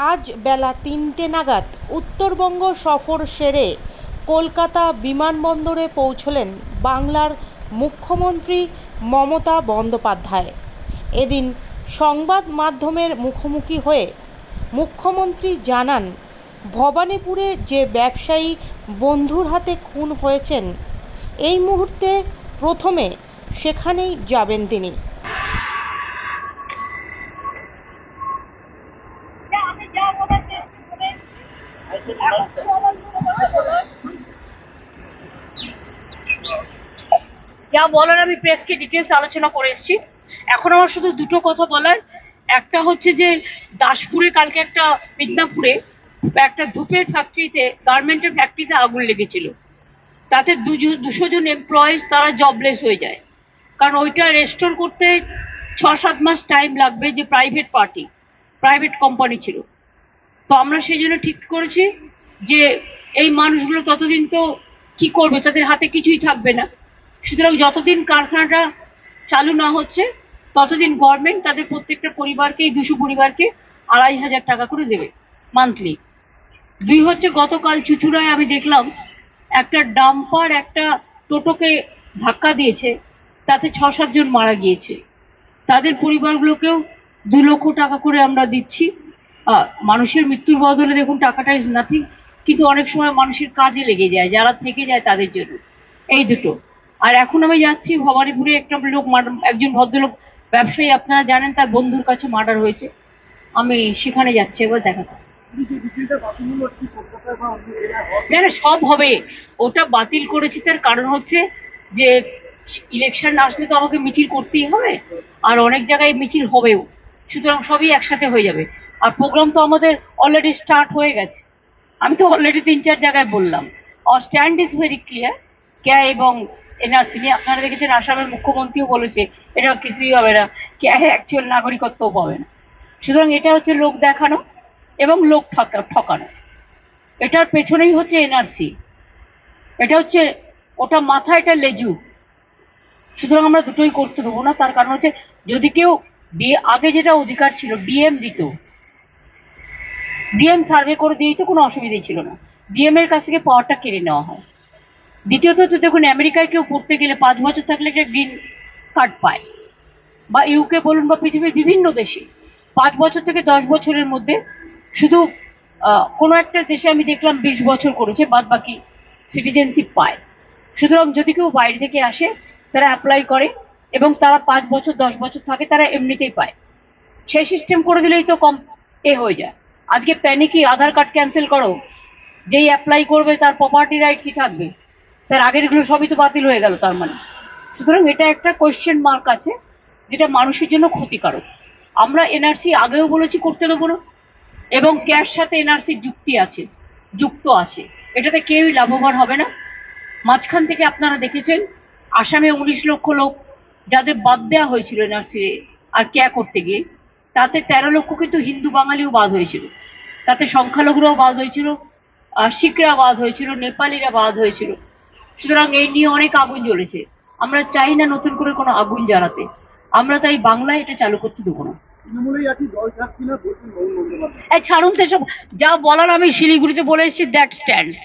আজ বেলা ৩টে নাগাদ উত্তরবঙ্গ সফর সেরে কলকাতা বিমানবন্দরে পৌঁছলেন বাংলার মুখ্যমন্ত্রী মমতা বন্দ্যোপাধ্যায়। এদিন সংবাদ মাধ্যমের মুখোমুখি হয়ে মুখ্যমন্ত্রী জানান, ভবানীপুরে যে ব্যবসায়ী বন্ধুর হাতে খুন হয়েছেন, এই মুহূর্তে প্রথমে সেখানেই যাবেন তিনি। যা বলার আমি প্রেসকে ডিটেলস আলোচনা করে এসেছি। এখন আমার শুধু দুটো কথা বলার, একটা হচ্ছে যে দাসপুরে কালকে একটা মিদনাপুরে একটা ধূপের ফ্যাক্টরিতে, গার্মেন্টের ফ্যাক্টরিতে আগুন লেগেছিল। তাতে 200 জন এমপ্লয়িজ তারা জবলেস হয়ে যায়, কারণ ওইটা রেস্টোর করতে 6-7 মাস টাইম লাগবে। যে প্রাইভেট কোম্পানি ছিল, তো আমরা সেই জন্য ঠিক করেছি যে এই মানুষগুলো ততদিন তো কি করবে, তাদের হাতে কিছুই থাকবে না। সুতরাং যতদিন কারখানাটা চালু না হচ্ছে ততদিন গভর্নমেন্ট তাদের প্রত্যেকটা পরিবারকে, 200 পরিবারকে 2500 টাকা করে দেবে মান্থলি। দুই হচ্ছে, গতকাল চুচুড়ায় আমি দেখলাম একটা ডাম্পার একটা টোটোকে ধাক্কা দিয়েছে, তাতে 6-7 জন মারা গিয়েছে। তাদের পরিবারগুলোকেও 2 লক্ষ টাকা করে আমরা দিচ্ছি। মানুষের মৃত্যুর বদলে দেখুন টাকাটা ইজ নাথিং, কিন্তু অনেক সময় মানুষের কাজে লেগে যায়, যারা থেকে যায় তাদের জন্য। এই দুটো। আর এখন আমি যাচ্ছি ভবানীপুরে, একটা লোক, একজন ভদ্রলোক ব্যবসায়ী, আপনারা জানেন, তার বন্ধুর কাছে মার্ডার হয়েছে। আমি সেখানে যাচ্ছি, এবার দেখা না, সব হবে। ওটা বাতিল করেছি, তার কারণ হচ্ছে যে ইলেকশন আসলে তো আমাকে মিছিল করতেই হবে, আর অনেক জায়গায় মিছিল হবেও, সুতরাং সবই একসাথে হয়ে যাবে। আর প্রোগ্রাম তো আমাদের অলরেডি স্টার্ট হয়ে গেছে। আমি তো অলরেডি 3-4 জায়গায় বললাম। আর স্ট্যান্ড ইজ ভেরি ক্লিয়ার। ক্যা এবং এনআরসি নিয়ে আপনারা দেখেছেন, আসামের মুখ্যমন্ত্রীও বলেছে এটা কিছুই হবে না, ক্যা অ্যাকচুয়াল নাগরিকত্বও পাবে না। সুতরাং এটা হচ্ছে লোক দেখানো এবং লোক ঠকানো। এটার পেছনেই হচ্ছে এনআরসি, এটা হচ্ছে ওটা মাথা, এটা লেজু। সুতরাং আমরা দুটোই করতে দেবো না। তার কারণ হচ্ছে, যদি কেউ আগে যেটা অধিকার ছিল, ডিএম দিত, ডিএম সার্ভে করে দিয়েই তো কোনো অসুবিধাই ছিল না। ডিএম এর কাছ থেকে পাওয়ারটা কেড়ে নেওয়া হয়। দ্বিতীয়ত তো দেখুন, আমেরিকায় কেউ পড়তে গেলে 5 বছর থাকলে একটা গ্রিন কার্ড পায়, বা ইউকে বলুন, বা পৃথিবীর বিভিন্ন দেশে 5 বছর থেকে 10 বছরের মধ্যে, শুধু কোনো একটা দেশে আমি দেখলাম 20 বছর করেছে, বাদ বাকি সিটিজেনশিপ পায়। সুতরাং যদি কেউ বাইরে থেকে আসে, তারা অ্যাপ্লাই করে এবং তারা 5 বছর 10 বছর থাকে, তারা এমনিতেই পায়। সেই সিস্টেম করে দিলেই তো কম হয়ে যায়। আজকে প্যানিকি আধার কার্ড ক্যান্সেল করো, যেই অ্যাপ্লাই করবে তার প্রপার্টি রাইট কি থাকবে? তার আগেরগুলো সবই তো বাতিল হয়ে গেল তার মানে। সুতরাং এটা একটা কোয়েশ্চেন মার্ক আছে, যেটা মানুষের জন্য ক্ষতিকারক। আমরা এনআরসি আগেও বলেছি করতে দেবো না, এবং ক্যাশ সাথে এনআরসি যুক্ত আছে, এটাতে কেউই লাভবান হবে না। মাঝখান থেকে আপনারা দেখেছেন আসামে 19 লক্ষ লোক যাদের বাদ দেওয়া হয়েছিল এনআরসি আর ক্যা করতে গিয়ে, তাতে 13 লক্ষ কিন্তু হিন্দু বাঙালিও বাদ হয়েছিল, তাতে সংখ্যালঘুরাও বাদ হয়েছিল, শিখরা বাদ হয়েছিল, নেপালিরা বাদ হয়েছিল। সুতরাং এই নিয়ে অনেক আগুন জ্বলেছে। আমরা চাই না নতুন করে কোনো আগুন জ্বালাতে। আমরা তাই বাংলায় এটা চালু করতে দেবো না। ছাড়ুন তো সব, যা বলার আমি শিলিগুড়িতে বলে এসেছি, দ্যাট স্ট্যান্ডস।